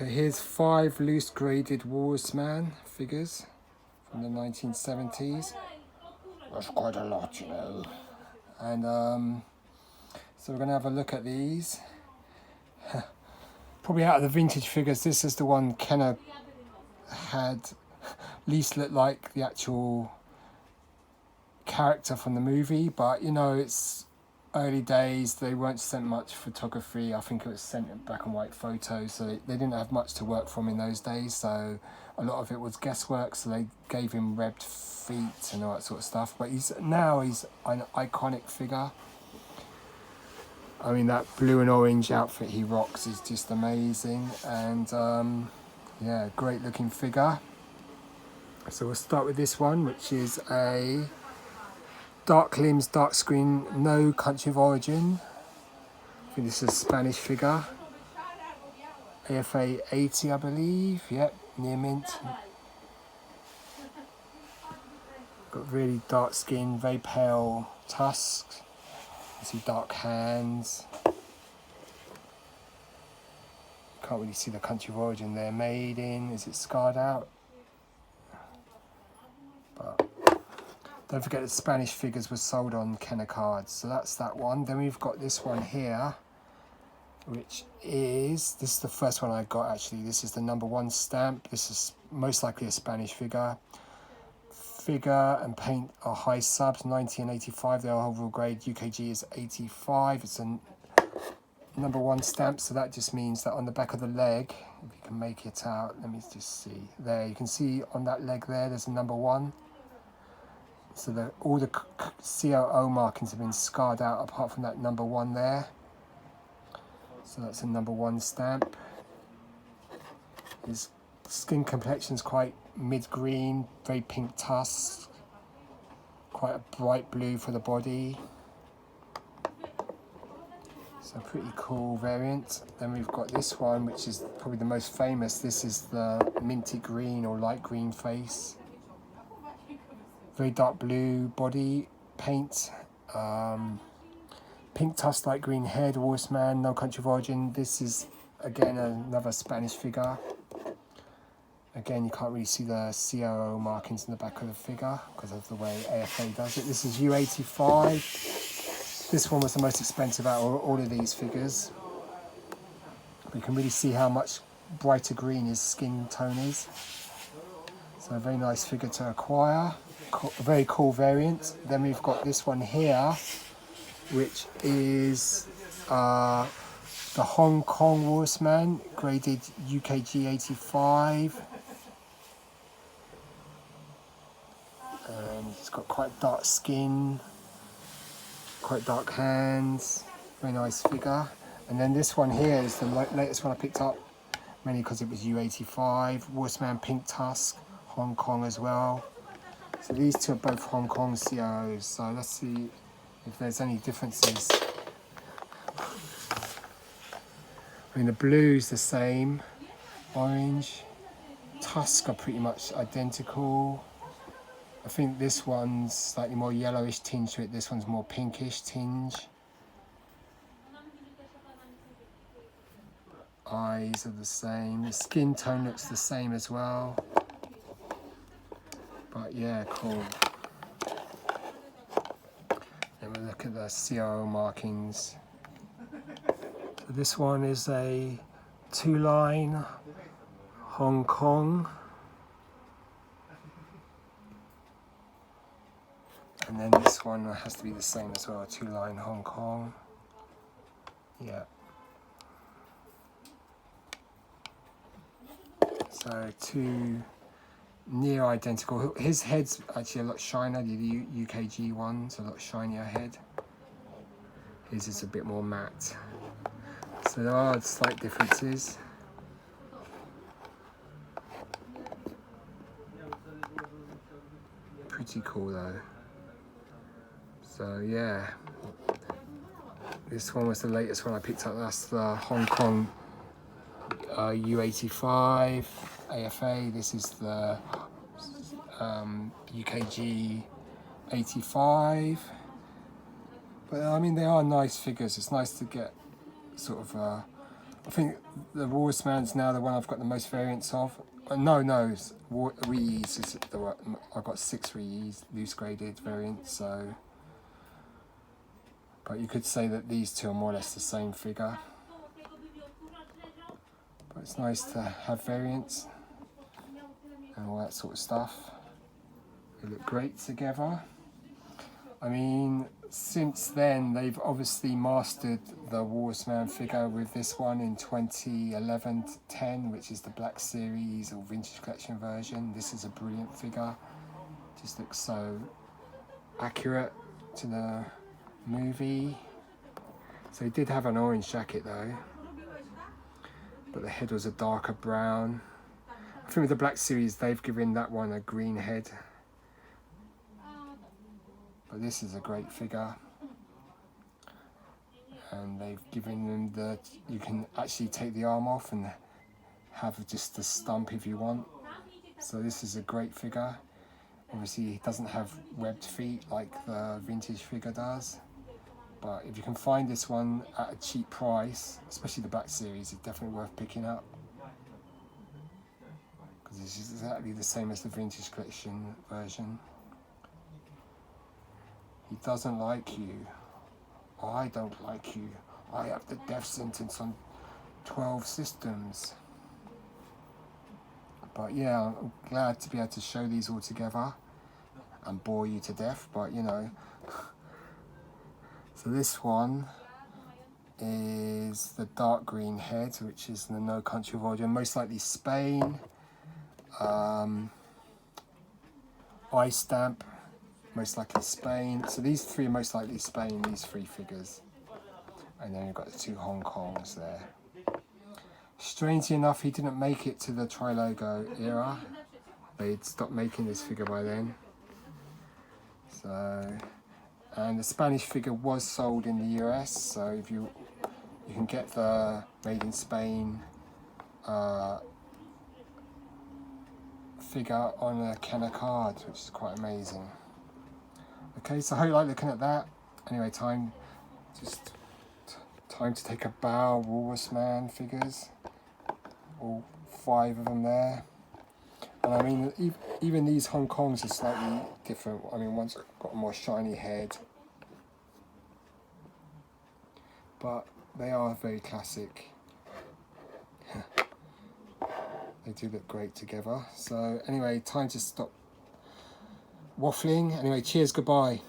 Okay, here's 5 loose graded Walrus Man figures from the 1970s. That's quite a lot, you know. And so we're going to have a look at these. Probably out of the vintage figures, this is the one Kenner had least looked like the actual character from the movie, but you know, it's early days, they weren't sent much photography. I think it was sent in black and white photos, so they didn't have much to work from in those days, so a lot of it was guesswork, so they gave him webbed feet and all that sort of stuff. But he's an iconic figure. I mean, that blue and orange outfit he rocks is just amazing, and yeah, great looking figure. So we'll start with this one, which is a dark limbs, dark screen, no country of origin. I think this is a Spanish figure. AFA 80, I believe. Yep, near mint. Got really dark skin, very pale tusks. You see dark hands. Can't really see the country of origin there. Made in, is it scarred out? But don't forget the Spanish figures were sold on Kenner cards. So that's that one. Then we've got this one here, which is, this is the first one I got actually. This is the #1 stamp. This is most likely a Spanish figure. Figure and paint are high subs, 90 and 85. Their overall grade UKG is 85. It's a #1 stamp, so that just means that on the back of the leg, if you can make it out, let me just see. There, you can see on that leg there, there's a #1. So all the COO markings have been scarred out apart from that #1 there. So that's a #1 stamp. His skin complexion's quite mid-green, very pink tusks, quite a bright blue for the body. So pretty cool variant. Then we've got this one, which is probably the most famous. This is the minty green or light green face. Very dark blue body paint. Pink tusk, light green head, Walrus Man, no country of origin. This is again another Spanish figure. Again, you can't really see the COO markings in the back of the figure because of the way AFA does it. This is U85. This one was the most expensive out of all of these figures. You can really see how much brighter green his skin tone is. So a very nice figure to acquire. A very cool variant. Then we've got this one here, which is the Hong Kong Walrus Man, graded UKG 85. And it's got quite dark skin, quite dark hands, very nice figure. And then this one here is the latest one I picked up, mainly because it was U85, Walrus Man pink tusk, Hong Kong as well. So these two are both Hong Kong COs, so let's see if there's any differences. I mean, the blue's the same, orange, tusks are pretty much identical. I think this one's slightly more yellowish tinge to it, this one's more pinkish tinge. Eyes are the same, the skin tone looks the same as well. But yeah, cool. Then we'll look at the COO markings. So this one is a 2-line Hong Kong. And then this one has to be the same as well, 2-line Hong Kong. Yeah. So two near identical. His head's actually a lot shinier, the UKG one's a lot shinier head. His is a bit more matte. So there are slight differences. Pretty cool though. So yeah, this one was the latest one I picked up. That's the Hong Kong U85 AFA. This is the UKG 85. But I mean, they are nice figures. It's nice to get sort of a I think the Walrus Man's now the one I've got the most variants of. No, Rees is the one. I've got 6 Rees, loose graded variants, so. But you could say that these two are more or less the same figure. But it's nice to have variants and all that sort of stuff. They look great together. I mean, since then, they've obviously mastered the Walrus Man figure with this one in 2011-10, which is the Black Series or Vintage Collection version. This is a brilliant figure. Just looks so accurate to the movie. So he did have an orange jacket though, but the head was a darker brown. I think with the Black Series, they've given that one a green head. But this is a great figure, and they've given them you can actually take the arm off and have just the stump if you want. So this is a great figure. Obviously he doesn't have webbed feet like the vintage figure does, but if you can find this one at a cheap price, especially the Black Series, it's definitely worth picking up, because it's exactly the same as the Vintage Collection version. He doesn't like you. I don't like you. I have the death sentence on 12 systems. But yeah, I'm glad to be able to show these all together and bore you to death, but you know. So this one is the dark green head, which is the No Country of Origin, most likely Spain. Eye stamp, most likely Spain. So these 3 are most likely Spain, these 3 figures. And then you've got the 2 Hong Kongs there. Strangely enough, he didn't make it to the Tri-Logo era. They'd stopped making this figure by then. So, and the Spanish figure was sold in the US, so if you can get the Made in Spain figure on a Kenner card, which is quite amazing. Okay, so I hope you like looking at that. Anyway, time to take a bow. Walrus Man figures, all 5 of them there. And I mean, even these Hong Kongs are slightly different. I mean, one's got a more shiny head, but they are very classic. They do look great together. So anyway, time to stop waffling. Anyway, cheers, goodbye.